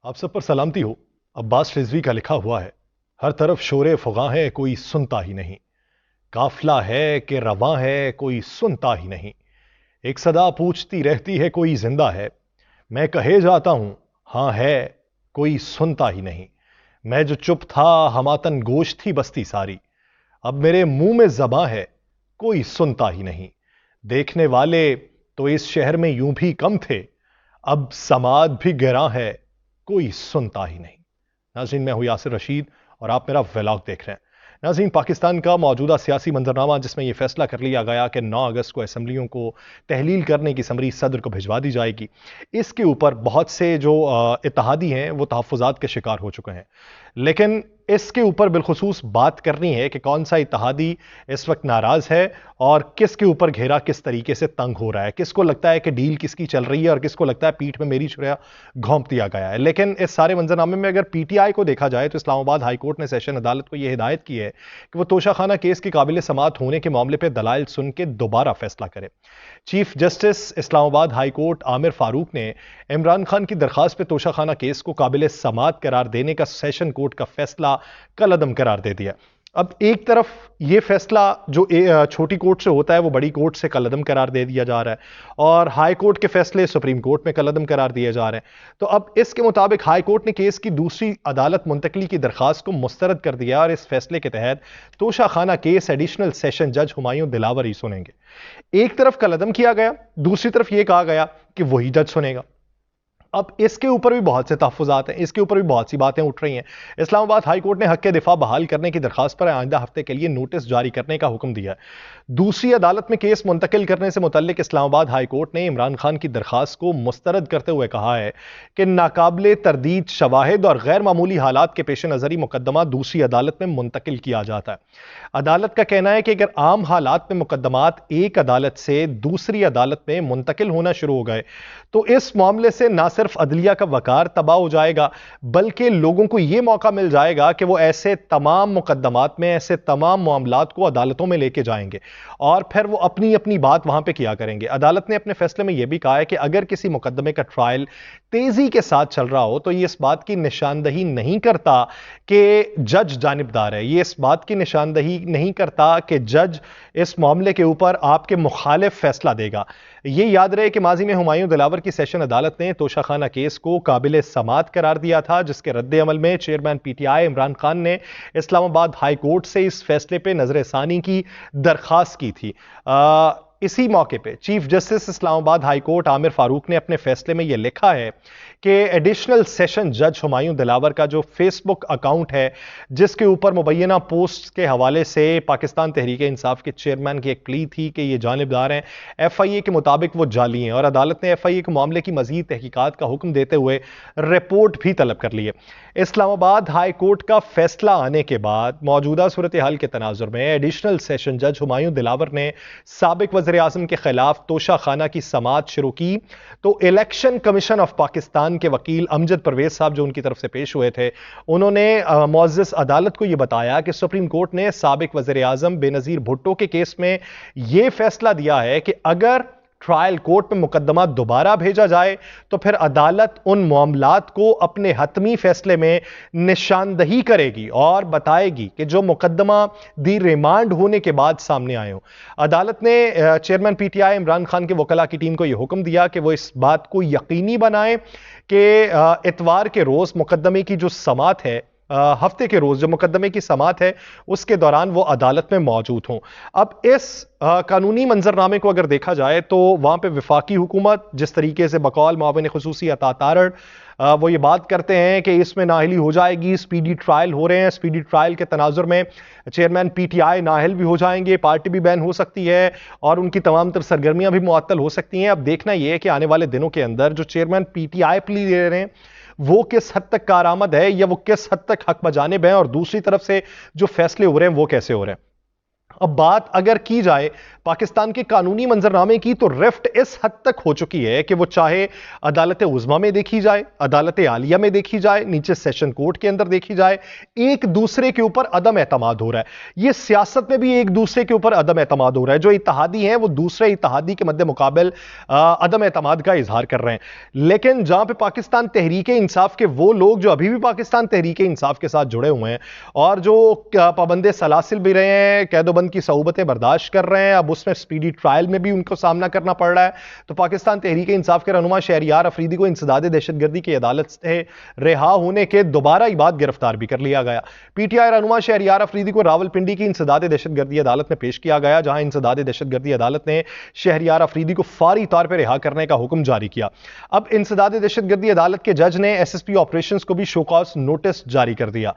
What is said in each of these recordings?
आप सब पर सलामती हो। अब्बास रिजवी का लिखा हुआ है, हर तरफ शोरे फुगा है, कोई सुनता ही नहीं। काफिला है कि रवां है, कोई सुनता ही नहीं। एक सदा पूछती रहती है, कोई जिंदा है। मैं कहे जाता हूं, हां है, कोई सुनता ही नहीं। मैं जो चुप था, हमातन गोश थी बस्ती सारी। अब मेरे मुंह में जबां है, कोई सुनता ही नहीं। देखने वाले तो इस शहर में यूं भी कम थे, अब समाद भी गिरा है, कोई सुनता ही नहीं। नाज़रीन, मैं हूं यासिर रशीद और आप मेरा व्लॉग देख रहे हैं। नाज़रीन, पाकिस्तान का मौजूदा सियासी मंजरनामा जिसमें यह फैसला कर लिया गया कि 9 अगस्त को असम्बलियों को तहलील करने की समरी सदर को भिजवा दी जाएगी, इसके ऊपर बहुत से जो इत्तेहादी हैं वो तहफ़्फ़ुज़ात के शिकार हो चुके हैं। लेकिन इसके ऊपर बिलखुसूस बात करनी है कि कौन सा इत्तेहादी इस वक्त नाराज है और किसके ऊपर घेरा किस तरीके से तंग हो रहा है, किसको लगता है कि डील किसकी चल रही है और किसको लगता है पीठ में मेरी छुरा घोंप दिया गया है। लेकिन इस सारे मंजरनामे में अगर पीटीआई को देखा जाए तो इस्लामाबाद हाई कोर्ट ने सेशन अदालत को यह हिदायत की है कि वह तोशाखाना केस के काबिल समाअत होने के मामले पर दलाइल सुन के दोबारा फैसला करे। Chief justice Islamabad high court Aamir Farooq ने इमरान खान की दरखास्त पर तोशाखाना केस को काबिल समाअत करार देने का सेशन कोर्ट का फैसला कलअदम करार दे दिया। अब एक तरफ यह फैसला जो छोटी कोर्ट से होता है वो बड़ी कोर्ट से कलअदम करार दे दिया जा रहा है और हाई कोर्ट के फैसले सुप्रीम कोर्ट में कलअदम करार दिए जा रहे हैं। तो अब इसके मुताबिक हाई कोर्ट ने केस की दूसरी अदालत मुंतकली की दरखास्त को मुस्तरद कर दिया और इस फैसले के तहत तोशाखाना केस एडिशनल सेशन जज हुमायूं दिलावर ही सुनेंगे। एक तरफ कलअदम किया गया, दूसरी तरफ यह कहा गया कि वही जज सुनेगा। अब इसके ऊपर भी बहुत से तहफ़्फ़ुज़ात हैं, इसके ऊपर भी बहुत सी बातें उठ रही हैं। इस्लामाबाद हाई कोर्ट ने हक़ दिफा बहाल करने की दरखास्त पर आइंदा हफ्ते के लिए नोटिस जारी करने का हुक्म दिया है। दूसरी अदालत में केस मुंतकिल करने से मुतल्लिक इस्लामाबाद हाई कोर्ट ने इमरान खान की दरखास्त को मुस्तरद करते हुए कहा है कि नाकाबिले तरदीद शवाहिद और गैर मामूली हालात के पेश नज़र मुकदमा दूसरी अदालत में मुंतकिल किया जाता है। अदालत का कहना है कि अगर आम हालात में मुकदमात एक अदालत से दूसरी अदालत में मुंतकिल होना शुरू हो गए तो इस मामले से ना सिर्फ अदलिया का वकार तबाह हो जाएगा बल्कि लोगों को यह मौका मिल जाएगा कि वो ऐसे तमाम मुकदमात में ऐसे तमाम मामलात को अदालतों में लेके जाएंगे और फिर वो अपनी अपनी बात वहां पे किया करेंगे। अदालत ने अपने फैसले में यह भी कहा है कि अगर किसी मुकदमे का ट्रायल तेजी के साथ चल रहा हो तो यह इस बात की निशानदही नहीं करता कि जज जानिबदार है, यह इस बात की निशानदही नहीं करता कि जज इस मामले के ऊपर आपके मुखालिफ फैसला देगा। यह याद रहे कि माजी में हुमायूं दिलावर की सेशन अदालत ने तोशाखाना केस को काबिल समाअत करार दिया था, जिसके रद्द अमल में चेयरमैन पीटीआई इमरान खान ने इस्लामाबाद हाई कोर्ट से इस फैसले पर नजरसानी की दरखास्त की थी। इसी मौके पे chief justice Islamabad high court Aamir Farooq ने अपने फैसले में यह लिखा है कि एडिशनल सेशन जज हुमायूं दिलावर का जो फेसबुक अकाउंट है जिसके ऊपर मुबैना पोस्ट के हवाले से पाकिस्तान तहरीक इंसाफ के चेयरमैन की एक प्ली थी कि ये जानिबदार हैं, एफआईए के मुताबिक वो जाली हैं और अदालत ने एफआईए के मामले की मजीद तहकीकात का हुक्म देते हुए रिपोर्ट भी तलब कर ली है। इस्लामाबाद हाई कोर्ट का फैसला आने के बाद मौजूदा सूरत हाल के तनाजुर में एडिशनल सेशन जज हुमायूं दिलावर ने साबिक वज़ीर आज़म के खिलाफ तोशाखाना की समाअत शुरू की तो इलेक्शन कमीशन ऑफ पाकिस्तान के वकील अमजद परवेज साहब जो उनकी तरफ से पेश हुए थे, उन्होंने मुअज़्ज़ज़ अदालत को यह बताया कि सुप्रीम कोर्ट ने साबिक वज़ीर आज़म बेनज़ीर भुट्टो के केस में यह फैसला दिया है कि अगर ट्रायल कोर्ट में मुकदमा दोबारा भेजा जाए तो फिर अदालत उन मामलात को अपने हतमी फैसले में निशानदही करेगी और बताएगी कि जो मुकदमा दी रिमांड होने के बाद सामने आए हो। अदालत ने चेयरमैन पीटीआई इमरान खान के वकला की टीम को यह हुक्म दिया कि वो इस बात को यकीनी बनाए कि इतवार के रोज मुकदमे की जो समाअत है, हफ्ते के रोज जो मुकदमे की समाअत है उसके दौरान वो अदालत में मौजूद हों। अब इस कानूनी मंजरनामे को अगर देखा जाए तो वहां पे विफाकी हुकूमत जिस तरीके से बकौल मुआविन खुसूसी अता तारड़ वो ये बात करते हैं कि इसमें नाअहली हो जाएगी, स्पीडी ट्रायल हो रहे हैं, स्पीडी ट्रायल के तनाजुर में चेयरमैन पीटीआई नाअहल भी हो जाएंगे, पार्टी भी बैन हो सकती है और उनकी तमाम तर सरगर्मियां भी मुअत्तल हो सकती हैं। अब देखना यह है कि आने वाले दिनों के अंदर जो चेयरमैन पीटीआई प्ली दे रहे हैं वो किस हद तक कारआमद है या वो किस हद तक हक बजानिब है और दूसरी तरफ से जो फैसले हो रहे हैं वो कैसे हो रहे हैं। अब बात अगर की जाए पाकिस्तान के कानूनी मंजरनामे की, तो रिफ्ट इस हद तक हो चुकी है कि वो चाहे अदालत उज़्मा में देखी जाए, अदालत आलिया में देखी जाए, नीचे सेशन कोर्ट के अंदर देखी जाए, एक दूसरे के ऊपर अदम एतमाद हो रहा है। ये सियासत में भी एक दूसरे के ऊपर अदम एतमाद हो रहा है। जो इत्तेहादी हैं वो दूसरे इत्तेहादी के मद्दे मुकाबल अदम एतमाद का इजहार कर रहे हैं। लेकिन जहां पे पाकिस्तान तहरीक इंसाफ के वो लोग जो अभी भी पाकिस्तान तहरीक इंसाफ के साथ जुड़े हुए हैं और जो पाबंदे सलासिल भी रहे हैं, कैदोबंद की सऊबतें बर्दाश्त कर रहे हैं, अब उसमें स्पीडी ट्रायल में भी उनको सामना करना पड़ रहा है, तो पाकिस्तान तहरीक इंसाफ के रहनुमा शहरियार अफरीदी को इंसदाद दहशतगर्दी की अदालत से रिहा होने के दोबारा ही बाद गिरफ्तार भी कर लिया गया। पीटीआई रहनुमा शहरियार अफरीदी को रावलपिंडी की इंसदाद दहशतगर्दी अदालत में पेश किया गया, जहां इंसदाद दहशतगर्दी अदालत ने शहरियार अफरीदी को फौरी तौर पर रिहा करने का हुक्म जारी किया। अब इंसदाद दहशतगर्दी अदालत के जज ने एसएसपी ऑपरेशंस को भी शोकॉज नोटिस जारी कर दिया।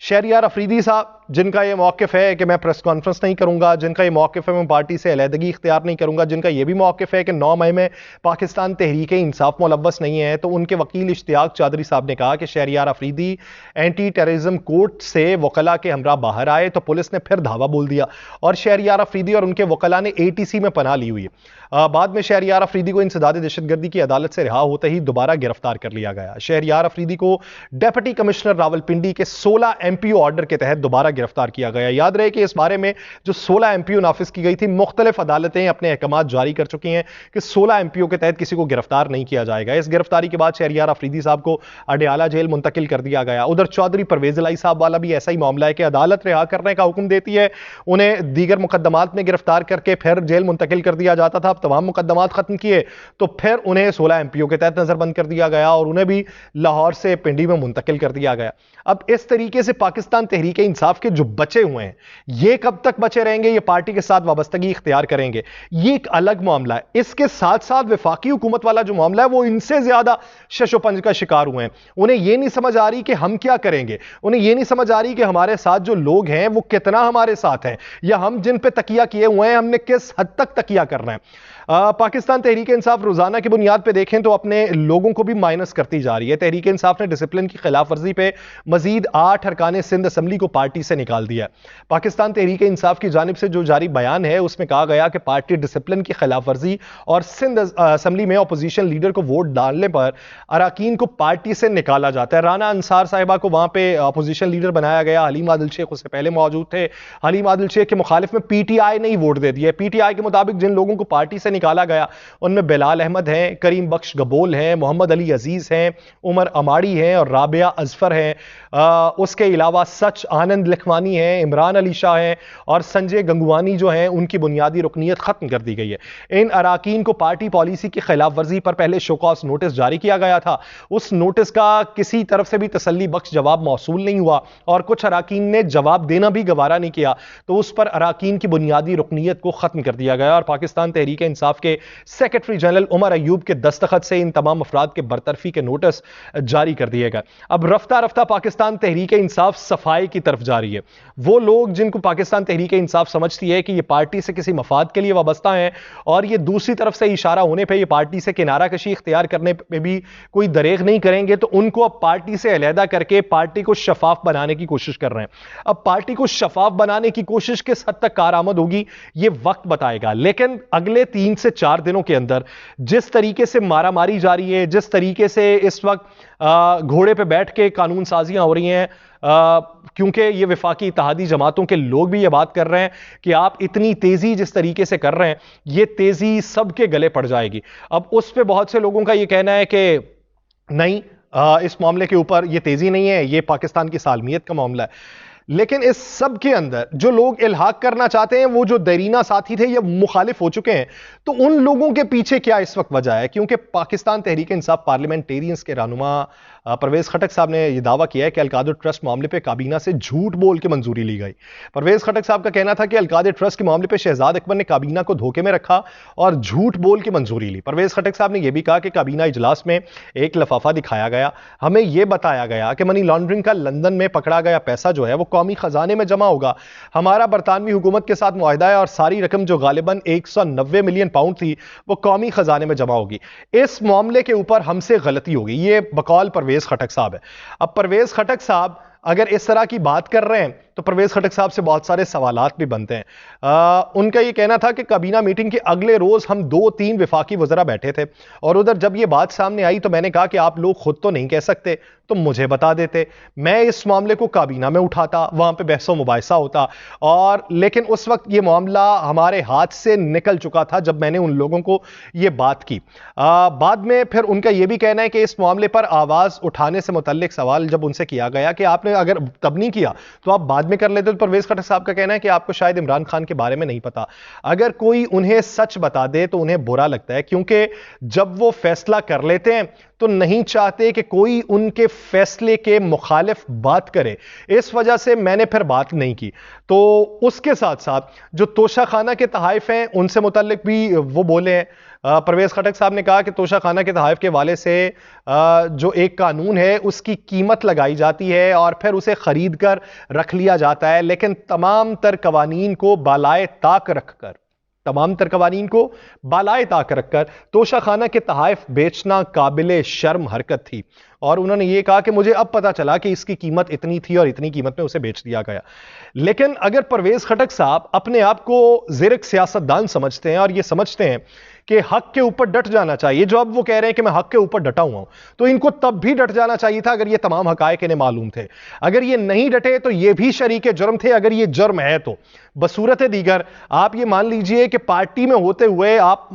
शहरियार अफरीदी साहब, जिनका यह मौक़िफ़ है कि मैं प्रेस कॉन्फ्रेंस नहीं करूंगा, जिनका यह मौक़िफ़ है मैं पार्टी से अलहदगी इख्तियार नहीं करूंगा, जिनका यह भी मौक़िफ़ है कि 9 मई में पाकिस्तान तहरीक इंसाफ मुलव्वस नहीं है, तो उनके वकील इश्तियाक चौधरी साहब ने कहा कि Shehryar Afridi anti terrorism court से वकला के हमरा बाहर आए तो पुलिस ने फिर धावा बोल दिया और शहरियार अफरीदी और उनके वकला ने एटीसी में पनाह ली हुई है। बाद में शहरियार अफरीदी को इंसदाद दहशतगर्दी की अदालत से रिहा होते ही दोबारा गिरफ्तार कर लिया गया। शहरियार अफरीदी को डेप्यूटी कमिश्नर रावलपिंडी के 16 एमपीओ ऑर्डर के तहत दोबारा गिरफ्तार किया गया। याद रहे कि इस बारे में जो 16 एमपीओ नाफिज की गई थी, मुख्तलिफ अदालतें अपने अहकामात जारी कर चुकी हैं कि 16 एमपीओ के तहत किसी को गिरफ्तार नहीं किया जाएगा। इस गिरफ्तारी के बाद शहरियार अफरीदी साहब को अडयाला जेल मुंतकिल कर दिया गया। उधर चौधरी परवेज इलाही साहब वाला भी ऐसा ही मामला है कि अदालत रिहा करने का हुक्म देती है, उन्हें दीगर मुकदमात में गिरफ्तार करके फिर जेल मुंतकिल कर दिया जाता था। अब तमाम मुकदमात खत्म किए तो फिर उन्हें 16 एमपीओ के तहत नजरबंद कर दिया गया और उन्हें भी लाहौर से पिंडी में मुंतकिल कर दिया गया। अब इस तरीके से पाकिस्तान तहरीक इंसाफ के जो बचे हुए हैं, ये कब तक बचे रहेंगे, ये पार्टी के साथ वाबस्तगी इख्तियार करेंगे, ये एक अलग मामला है। इसके साथ साथ वफाकी हुकूमत वाला जो मामला है वो इनसे ज्यादा शशोपंज का शिकार हुए हैं। उन्हें यह नहीं समझ आ रही कि हम क्या करेंगे, उन्हें यह नहीं समझ आ रही कि हमारे साथ जो लोग हैं वो कितना हमारे साथ हैं, या हम जिन पे तकिया किए हुए हैं हमने किस हद तक तकिया करना है। पाकिस्तान तहरीक इंसाफ रोजाना की बुनियाद पर देखें तो अपने लोगों को भी माइनस करती जा रही है। तहरीक इंसाफ ने डिसिप्लिन की खिलाफ वर्जी पे मजीद 8 अरकान सिंध असम्बली को पार्टी से निकाल दिया। पाकिस्तान तहरीक इंसाफ की जानिब से जो जारी बयान है उसमें कहा गया कि पार्टी डिसिप्लिन की खिलाफ वर्जी और सिंध असम्बली में अपोजिशन लीडर को वोट डालने पर अरकान को पार्टी से निकाला जाता है। राना अंसार साहिबा को वहां पर अपोजिशन लीडर बनाया गया। हलीम आदिल शेख उससे पहले मौजूद थे। हलीम आदिल शेख के मुखालिफ में पीटीआई ने ही वोट दे दिया। पीटीआई के मुताबिक जिन लोगों को पार्टी से निकाला गया उनमें बिलाल अहमद हैं, करीम बख्श गबोल हैं, मोहम्मद अली अजीज हैं, उमर अमाड़ी हैं और राबिया अजफर हैं। उसके अलावा सच आनंद लिखवानी हैं, इमरान अली शाह हैं और संजय गंगवानी जो हैं उनकी बुनियादी रुकनीत खत्म कर दी गई है। इन अरकान को पार्टी पॉलिसी की खिलाफ वर्जी पर पहले शोकॉज नोटिस जारी किया गया था। उस नोटिस का किसी तरफ से भी तसल्ली बख्श जवाब मौसूल नहीं हुआ और कुछ अरकान ने जवाब देना भी गवारा नहीं किया, तो उस पर अरकान की बुनियादी रुकनीत को खत्म कर दिया गया और पाकिस्तान तहरीक इंसाफ के सेक्रेटरी जनरल उमर अयूब के दस्तखत से इन तमाम अफराद के बरतरफी के नोटिस जारी कर दिए गए। अब रफ्ता रफ्ता पाकिस्तान तहरीक इंसाफ सफाई की तरफ जा रही है। वो लोग जिनको पाकिस्तान तहरीक इंसाफ समझती है कि ये पार्टी से किसी मफाद के लिए वाबस्ता है और ये दूसरी तरफ से इशारा होने पर ये पार्टी से किनारा कशी इख्तियार करने पर भी कोई दरेग नहीं करेंगे, तो उनको अब पार्टी से अलहदा करके पार्टी को शफाफ बनाने की कोशिश कर रहे हैं। अब पार्टी को शफाफ बनाने की कोशिश किस हद तक कारआमद होगी ये वक्त बताएगा, लेकिन अगले 3 से 4 दिनों के अंदर जिस तरीके से मारामारी जा रही है, जिस तरीके से इस वक्त घोड़े पे बैठ के कानून साजियां हो रही हैं, क्योंकि ये वफाकी इत्तेहादी जमातों के लोग भी ये बात कर रहे हैं कि आप इतनी तेजी जिस तरीके से कर रहे हैं ये तेजी सबके गले पड़ जाएगी। अब उस पे बहुत से लोगों का ये कहना है कि नहीं, इस मामले के ऊपर ये तेजी नहीं है, ये पाकिस्तान की सालमियत का मामला है। लेकिन इस सब के अंदर जो लोग इल्हाक करना चाहते हैं, वो जो देरीना साथी थे, ये मुखालिफ हो चुके हैं, तो उन लोगों के पीछे क्या इस वक्त वजह है? क्योंकि पाकिस्तान तहरीक इंसाफ पार्लियामेंटेरियंस के रहनुमा परवेज खटक साहब ने यह दावा किया है कि अलकादर ट्रस्ट मामले पर काबीना से झूठ बोल के मंजूरी ली गई। परवेज खटक साहब का कहना था कि अलकादर ट्रस्ट के मामले पर शहजाद अकबर ने काबीना को धोखे में रखा और झूठ बोल के मंजूरी ली। परवेज खटक साहब ने यह भी कहा कि काबीना इजलास में एक लफाफा दिखाया गया, हमें यह बताया गया कि मनी लॉन्ड्रिंग का लंदन में पकड़ा गया पैसा जो है वो कौमी खजाने में जमा होगा। हमारा बरतानवी हुकूमत के साथ मुआहदा है और सारी रकम जो गालिबन 190 मिलियन पाउंड थी वो कौमी खजाने में जमा होगी। इस मामले के ऊपर हमसे गलती होगी, ये बकौल परवेज खटक साहब है। अब परवेज खटक साहब अगर इस तरह की बात कर रहे हैं तो परवेज खटक साहब से बहुत सारे सवालात भी बनते हैं। उनका ये कहना था कि काबीना मीटिंग के अगले रोज हम 2-3 वफाकी वज़रा बैठे थे और उधर जब ये बात सामने आई तो मैंने कहा कि आप लोग खुद तो नहीं कह सकते तो मुझे बता देते, मैं इस मामले को काबीना में उठाता, वहां पे बहसो मुबाहिसा होता। और लेकिन उस वक्त ये मामला हमारे हाथ से निकल चुका था जब मैंने उन लोगों को ये बात की। बाद में फिर उनका यह भी कहना है कि इस मामले पर आवाज उठाने से मुतल्लिक सवाल जब उनसे किया गया कि आपने अगर तब नहीं किया तो आप बाद में कर लेते, तो परवेज खटक साहब का कहना है कि आपको शायद इमरान खान के बारे में नहीं पता। अगर कोई उन्हें सच बता दे तो उन्हें बुरा लगता है, क्योंकि जब वो फैसला कर लेते हैं तो नहीं चाहते कि कोई उनके फैसले के मुखालिफ बात करे। इस वजह से मैंने फिर बात नहीं की। तो उसके साथ साथ जो तोशाखाना के तहाइफ हैं उनसे मुतल्लिक भी वो बोले हैं। परवेज खटक साहब ने कहा कि तोशाखाना के तहाइफ के वाले से जो एक कानून है उसकी कीमत लगाई जाती है और फिर उसे खरीद कर रख लिया जाता है, लेकिन तमाम तर कवानीन को बालाए ताक रखकर तोशाखाना के तहाइफ बेचना काबिले शर्म हरकत थी। और उन्होंने यह कहा कि मुझे अब पता चला कि इसकी कीमत इतनी थी और इतनी कीमत में उसे बेच दिया गया। लेकिन अगर परवेज खटक साहब अपने आप को ज़िरक सियासतदान समझते हैं और यह समझते हैं कि हक के ऊपर डट जाना चाहिए, जो अब वो कह रहे हैं कि मैं हक के ऊपर डटा हुआ हूं, तो इनको तब भी डट जाना चाहिए था अगर ये तमाम हकायक इन्हें मालूम थे। अगर ये नहीं डटे तो ये भी शरीके जुर्म थे। अगर ये जुर्म है तो बसूरत दीगर आप ये मान लीजिए कि पार्टी में होते हुए आप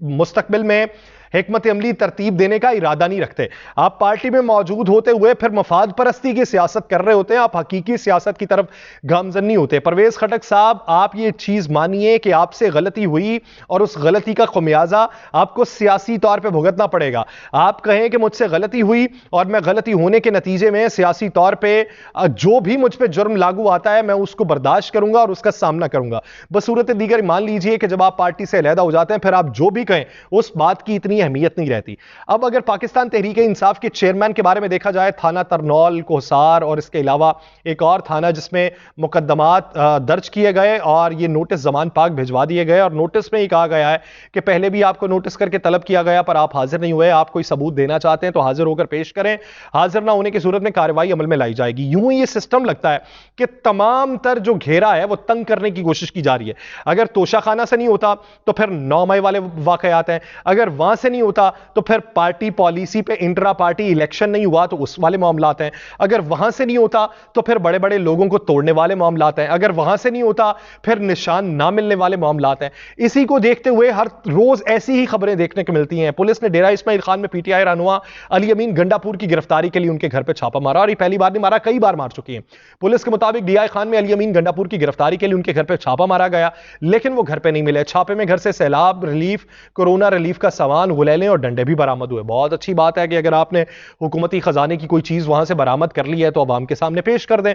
मुस्तकबिल में हिकमत अमली तरतीब देने का इरादा नहीं रखते। आप पार्टी में मौजूद होते हुए फिर मफाद परस्ती की सियासत कर रहे होते हैं, आप हकीकी सियासत की तरफ गामजन नहीं होते। परवेज खटक साहब, आप ये चीज मानिए कि आपसे गलती हुई और उस गलती का खुमियाजा आपको सियासी तौर पर भुगतना पड़ेगा। आप कहें कि मुझसे गलती हुई और मैं गलती होने के नतीजे में सियासी तौर पर जो भी मुझ पर जुर्म लागू आता है मैं उसको बर्दाश्त करूंगा और उसका सामना करूंगा। बसूरत दीगर मान लीजिए कि जब आप पार्टी से अलहदा हो जाते हैं फिर आप जो भी कहें उस बात की इतनी अहमियत नहीं रहती। अब अगर पाकिस्तान तहरीक-ए-इंसाफ के चेयरमैन के बारे में देखा जाए, थाना तरनौल, कोहसार और इसके अलावा एक और थाना जिसमें मुकदमात दर्ज किए गए और ये नोटिस जमान पाक भिजवा दिए गए और नोटिस में ही कहा गया है कि पहले भी आपको नोटिस करके तलब किया गया पर आप हाजिर नहीं हुए, आप कोई सबूत देना चाहते हैं तो हाजिर होकर पेश करें, हाजिर ना होने की सूरत में कार्रवाई अमल में लाई जाएगी। यूं ही ये सिस्टम लगता है कि तमाम तर जो घेरा है वो तंग करने की कोशिश की जा रही है। अगर तोशाखाना से नहीं होता तो फिर 9 मई वाले वाकयात हैं, अगर वहां से नहीं होता तो फिर पार्टी पॉलिसी पे इंट्रा पार्टी इलेक्शन नहीं हुआ तो उस वाले मामलात हैं, अगर वहां से नहीं होता तो फिर बड़े बड़े लोगों को तोड़ने वाले मामलात हैं, अगर वहां से नहीं होता फिर निशान ना मिलने वाले मामलात हैं। इसी को देखते हुए हर रोज ऐसी ही खबरें देखने को मिलती हैं। पुलिस ने डेरा इस्माइल खान में पीटीआई रहनुमा अली अमीन गंडापुर की गिरफ्तारी के लिए उनके घर पर छापा मारा और ये पहली बार नहीं मारा, कई बार मार चुकी है। पुलिस के मुताबिक डीआई खान में अली अमीन गंडापुर की गिरफ्तारी के लिए उनके घर पर छापा मारा गया, लेकिन वो घर पे नहीं मिले। छापे में घर से सैलाब रिलीफ, कोरोना रिलीफ का सामान, गुलैलें और डंडे भी बरामद हुए। बहुत अच्छी बात है कि अगर आपने हुकूमती खजाने की कोई चीज वहां से बरामद कर ली है तो अवाम के सामने पेश कर दें,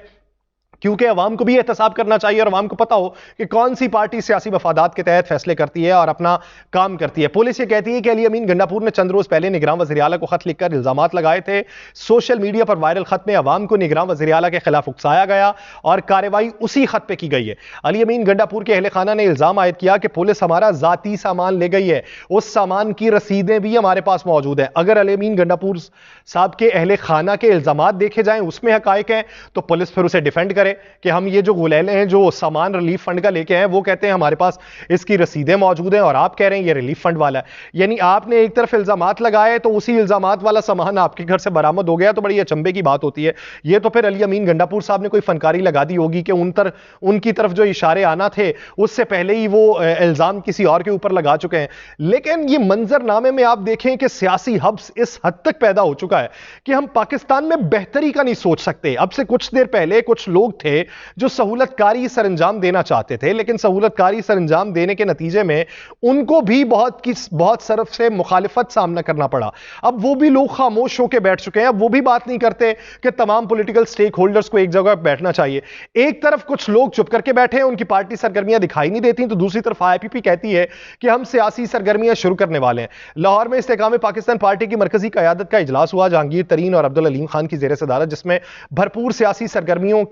क्योंकि अवाम को भी एहतसाब करना चाहिए और अवाम को पता हो कि कौन सी पार्टी सियासी मफादात के तहत फैसले करती है और अपना काम करती है। पुलिस ये कहती है कि अली अमीन गंडापुर ने चंद रोज पहले निगरान वज़ीर आला को खत लिखकर इल्जामात लगाए थे। सोशल मीडिया पर वायरल खत में अवाम को निगरान वज़ीर आला के खिलाफ उकसाया गया और कार्रवाई उसी खत पर की गई है। अली अमीन गंडापुर के अहले खाना ने इल्जाम आयद किया कि पुलिस हमारा जाती सामान ले गई है, उस सामान की रसीदें भी हमारे पास मौजूद है। अगर अली अमीन गंडापुर साहब के अहले खाना के इल्जामात देखे जाएं उसमें हकायक हैं तो पुलिस फिर उसे डिफेंड करे कि हम ये जो गुलैले हैं जो सामान रिलीफ फंड का लेके आए, वो कहते हैं हमारे पास इसकी रसीदें मौजूद हैं और आप कह रहे हैं ये रिलीफ फंड वाला है। यानी आपने एक तरफ इल्जामात लगाए तो उसी इल्जामात वाला सामान आपके घर से बरामद हो गया, तो बड़ी अचंभे की बात होती है। ये तो फिर अली अमीन गंडापुर साहब ने कोई फनकारी लगा दी होगी कि उनकी तरफ जो इशारे आना थे उससे पहले ही वो इल्जाम किसी और के ऊपर लगा चुके हैं। लेकिन ये मंजरनामे में आप देखें कि सियासी हब्स इस हद तक पैदा हो चुका है कि हम पाकिस्तान में बेहतरी का नहीं सोच सकते। अब से कुछ देर पहले कुछ लोग थे जो सहूलतकारी सरंजाम देना चाहते थे, लेकिन सहूलतकारी सरंजाम देने के नतीजे में उनको भी बहुत सरफ से मुखालिफत सामना करना पड़ा। अब वो भी लोग खामोश होकर बैठ चुके हैं, अब वो भी बात नहीं करते कि तमाम पॉलिटिकल स्टेक होल्डर्स को एक जगह बैठना चाहिए। एक तरफ कुछ लोग चुप करके बैठे हैं, उनकी पार्टी सरगर्मियां दिखाई नहीं देती, तो दूसरी तरफ आईपीपी कहती है कि हम सियासी सरगर्मियां शुरू करने वाले हैं। लाहौर में इस्तेकाम पाकिस्तान पार्टी की मरकजी क़यादत का इजलास हुआ, जहांगीर तरीन और अब्दुल अलीम खान की ज़ेर सदारत, जिसमें भरपूर सियासी सरगर्मियों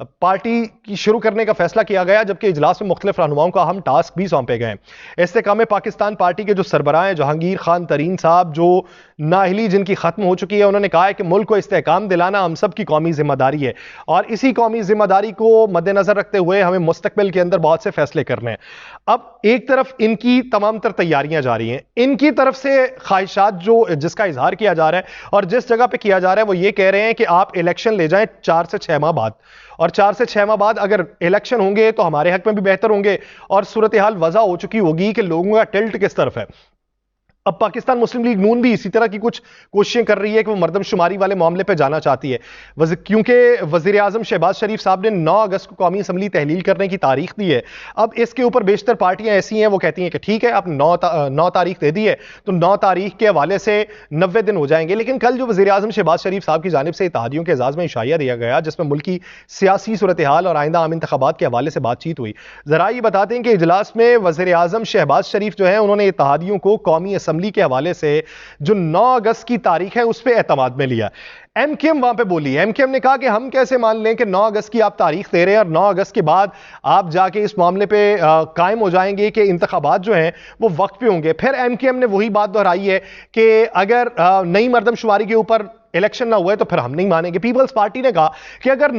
पार्टी की शुरू करने का फैसला किया गया, जबकि इजलास में मुख्तलिफ रहनुमाओं को अहम टास्क भी सौंपे गए। इस्तेकाम पाकिस्तान पार्टी के जो सरबराह हैं जहांगीर खान तरीन साहब, जो नाअहली जिनकी खत्म हो चुकी है, उन्होंने कहा है कि मुल्क को इस्तेकाम दिलाना हम सब की कौमी जिम्मेदारी है और इसी कौमी जिम्मेदारी को मद्देनजर रखते हुए हमें मुस्तकबिल के अंदर बहुत से फैसले करने हैं। अब एक तरफ इनकी तमाम तर तैयारियां जारी हैं, इनकी तरफ से ख्वाहिशात जो जिसका इजहार किया जा रहा है और जिस जगह पे किया जा रहा है वो ये कह रहे हैं कि आप इलेक्शन ले जाएं 4 से 6 माह बाद, और 4 से 6 माह बाद अगर इलेक्शन होंगे तो हमारे हक में भी बेहतर होंगे और सूरत हाल वजह हो चुकी होगी कि लोगों का टिल्ट किस तरफ है। अब पाकिस्तान मुस्लिम लीग नून भी इसी तरह की कुछ कोशिशें कर रही है कि वो मरदमशुमारी वाले मामले पे जाना चाहती है, क्योंकि वजीर आजम शहबाज शरीफ साहब ने 9 अगस्त को कौमी असम्बली तहलील करने की तारीख दी है। अब इसके ऊपर बेशतर पार्टियां ऐसी हैं वो कहती हैं कि ठीक है आप 9 तारीख दे दी है तो 9 तारीख के हवाले से 90 दिन हो जाएंगे। लेकिन कल जो वजीर आजम शहबाज शरीफ साहब की जानिब से इत्तेहादियों के एजाज में इशाया दिया गया जिसमें मुल्क की सियासी सूरत हाल और आइंदा आम इंतखाबात के हवाले से बातचीत हुई, जरा ये बताते हैं कि इजलास में वजीर आजम शहबाज शरीफ जो है उन्होंने इत्तेहादियों को कौमी असम्बली के हवाले से जो 9 अगस्त की तारीख है उस पर एतमाद में लिया। एमकेएम वहां पे बोली, एमकेएम ने कहा कि हम कैसे मान लें कि 9 अगस्त की आप तारीख दे रहे हैं और 9 अगस्त के बाद आप जाके इस मामले पे कायम हो जाएंगे कि इंतखाबात जो हैं वो वक्त पे होंगे। फिर एमकेएम ने वही बात दोहराई है कि अगर नई मरदमशुमारी के ऊपर इलेक्शन ना हुए तो फिर हम नहीं मानेंगे। पीपल्स पार्टी ने कहा कि अगर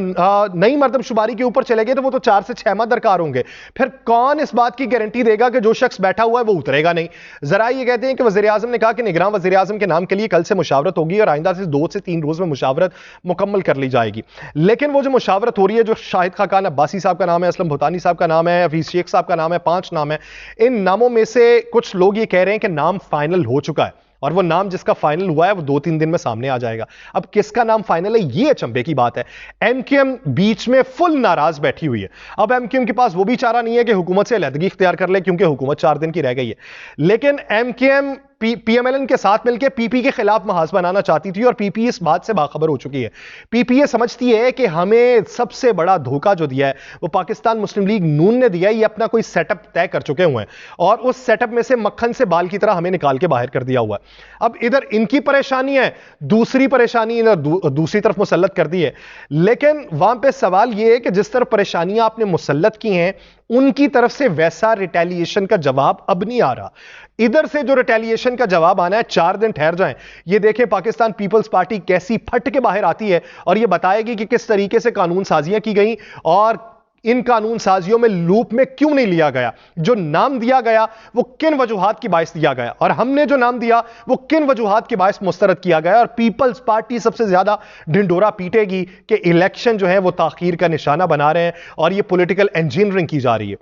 नई मरदमशुमारी के ऊपर चले गए तो वो तो 4 से 6 माह दरकार होंगे, फिर कौन इस बात की गारंटी देगा कि जो शख्स बैठा हुआ है वो उतरेगा नहीं। जरा ये कहते हैं कि वजीर आजम ने कहा कि निगरान वजीर आजम के नाम के लिए कल से मुशावरत होगी और आइंदा से 2 से 3 रोज में मुशावरत मुकम्मल कर ली जाएगी। लेकिन वो जो मुशावरत हो रही है, जो शाहिद खाकान अब्बासी साहब का नाम है, असलम भूतानी साहब का नाम है, हफीज शेख साहब का नाम है, 5 नाम है, इन नामों में से कुछ लोग ये कह रहे हैं कि नाम फाइनल हो चुका है और वो नाम जिसका फाइनल हुआ है वो 2-3 दिन में सामने आ जाएगा। अब किसका नाम फाइनल है ये अचंभे की बात है। एमकेएम बीच में फुल नाराज बैठी हुई है। अब एमकेएम के पास वो भी चारा नहीं है कि हुकूमत से अलहदगी इख्तियार कर ले क्योंकि हुकूमत 4 दिन की रह गई है, लेकिन एमकेएम पीएमएलएन के साथ मिलकर पीपी के खिलाफ महाज बनाना चाहती थी और पीपी इस बात से बाखबर हो चुकी है। पीपी ये समझती है कि हमें सबसे बड़ा धोखा जो दिया है वो पाकिस्तान मुस्लिम लीग नून ने दिया है। ये अपना कोई सेटअप तय कर चुके हुए हैं और उस सेटअप में से मक्खन से बाल की तरह हमें निकाल के बाहर कर दिया हुआ है। अब इधर इनकी परेशानी है, दूसरी परेशानी दूसरी तरफ मुसल्लत कर दी है। लेकिन वहां पे सवाल यह है कि जिस तरफ परेशानियां आपने मुसल्लत की हैं उनकी तरफ से वैसा रिटेलिएशन का जवाब अब नहीं आ रहा। इधर से जो रिटेलिएशन का जवाब आना है, 4 दिन ठहर जाएं। ये देखें पाकिस्तान पीपल्स पार्टी कैसी फट के बाहर आती है और ये बताएगी कि किस तरीके से कानून साजियां की गई और इन कानून साजियों में लूप में क्यों नहीं लिया गया। जो नाम दिया गया वो किन वजूहात की बायस दिया गया और हमने जो नाम दिया वो किन वजूहात की बायस मुस्तरद किया गया। और पीपल्स पार्टी सबसे ज्यादा ढिंडोरा पीटेगी कि इलेक्शन जो है वो ताखीर का निशाना बना रहे हैं और ये पॉलिटिकल इंजीनियरिंग की जा रही है।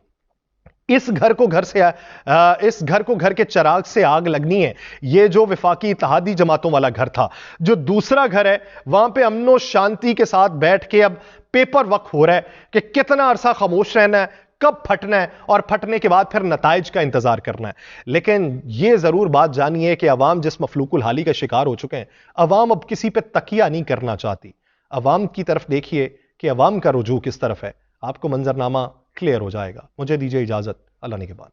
इस घर को घर के चिराग से आग लगनी है। ये जो विफाकी इत्तेहादी जमातों वाला घर था, जो दूसरा घर है, वहां पे अमनो शांति के साथ बैठ के अब पेपर वर्क हो रहा है कि कितना अरसा खामोश रहना है, कब फटना है और फटने के बाद फिर नताइज का इंतजार करना है। लेकिन यह जरूर बात जानिए कि अवाम जिस मफलूकुल हाली का शिकार हो चुके हैं, अवाम अब किसी पे तकिया नहीं करना चाहती। अवाम की तरफ देखिए कि अवाम का रुजू किस तरफ है, आपको मंजरनामा क्लियर हो जाएगा। मुझे दीजिए इजाजत, अल्लाह ने के बाद।